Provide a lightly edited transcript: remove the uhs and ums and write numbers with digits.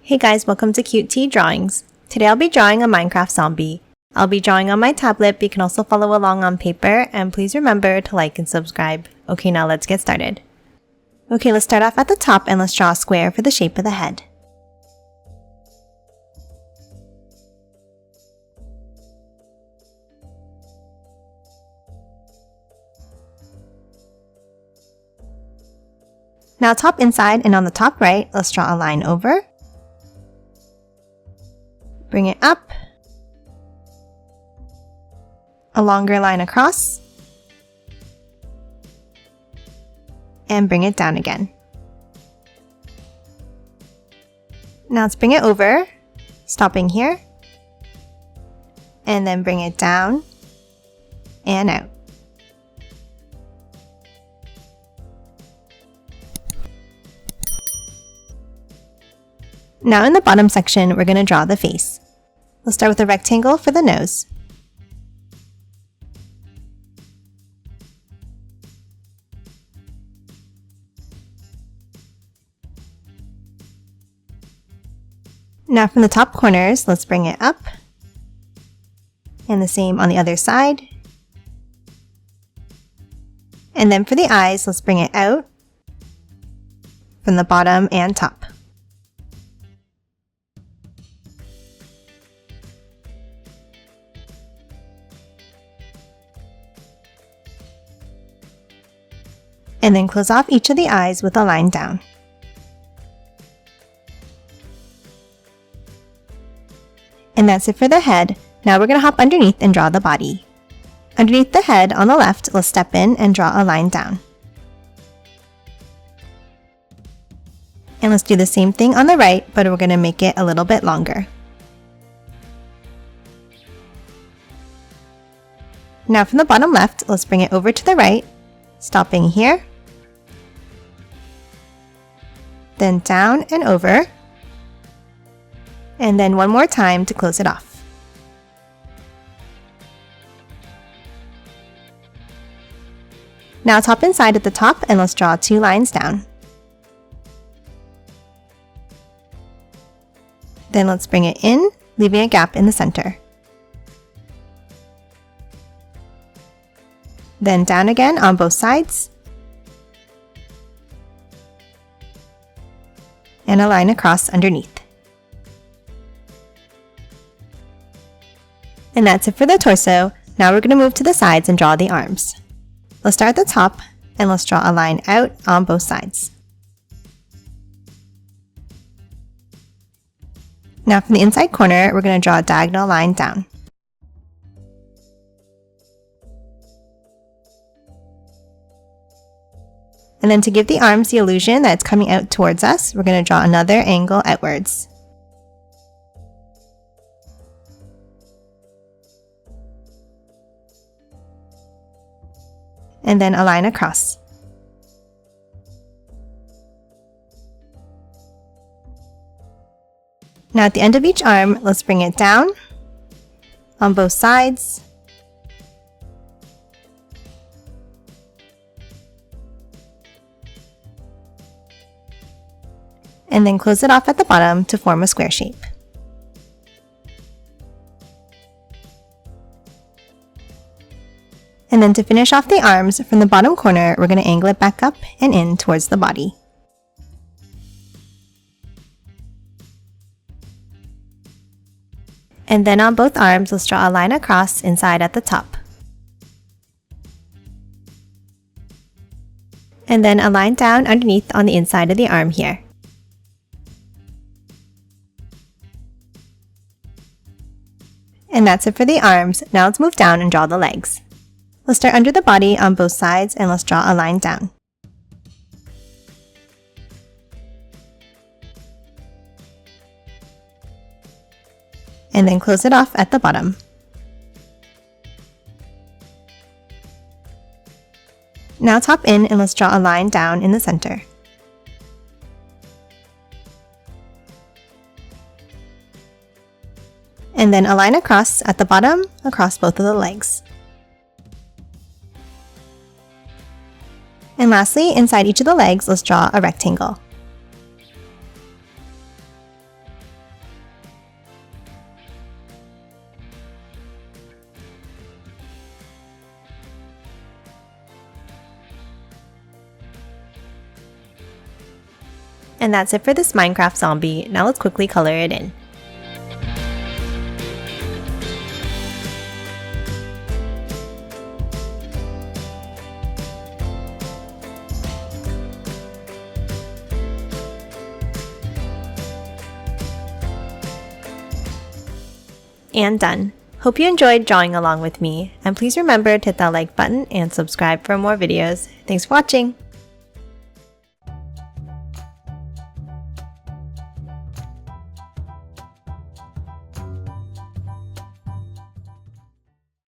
Hey guys, welcome to Cute Tea Drawings. Today I'll be drawing a Minecraft zombie. I'll be drawing on my tablet, but you can also follow along on paper, and please remember to like and subscribe. Okay, now let's get started. Okay, let's start off at the top and let's draw a square for the shape of the head. Now top inside and on the top right, let's draw a line over. Bring it up. A longer line across. And bring it down again. Now let's bring it over, stopping here. And then bring it down and out. Now in the bottom section, we're going to draw the face. Let's start with a rectangle for the nose. Now from the top corners, let's bring it up. And the same on the other side. And then for the eyes, let's bring it out from the bottom and top. And then close off each of the eyes with a line down. And that's it for the head. Now we're going to hop underneath and draw the body. Underneath the head on the left, let's step in and draw a line down. And let's do the same thing on the right, but we're going to make it a little bit longer. Now from the bottom left, let's bring it over to the right, stopping here. Then down and over, and then one more time to close it off. Now top inside at the top and let's draw 2 lines down. Then let's bring it in, leaving a gap in the center. Then down again on both sides. And a line across underneath. And that's it for the torso. Now we're going to move to the sides and draw the arms. Let's start at the top and let's draw a line out on both sides. Now from the inside corner, we're going to draw a diagonal line down. And then to give the arms the illusion that it's coming out towards us, we're going to draw another angle outwards. And then a line across. Now at the end of each arm, let's bring it down on both sides. And then close it off at the bottom to form a square shape. And then to finish off the arms, from the bottom corner, we're going to angle it back up and in towards the body. And then on both arms, let's draw a line across inside at the top. And then a line down underneath on the inside of the arm here. And that's it for the arms. Now let's move down and draw the legs. Let's start under the body on both sides and let's draw a line down. And then close it off at the bottom. Now top in and let's draw a line down in the center. And then a line across at the bottom, across both of the legs. And lastly, inside each of the legs, let's draw a rectangle. And that's it for this Minecraft zombie. Now let's quickly color it in. And done. Hope you enjoyed drawing along with me, and please remember to hit that like button and subscribe for more videos. Thanks for watching!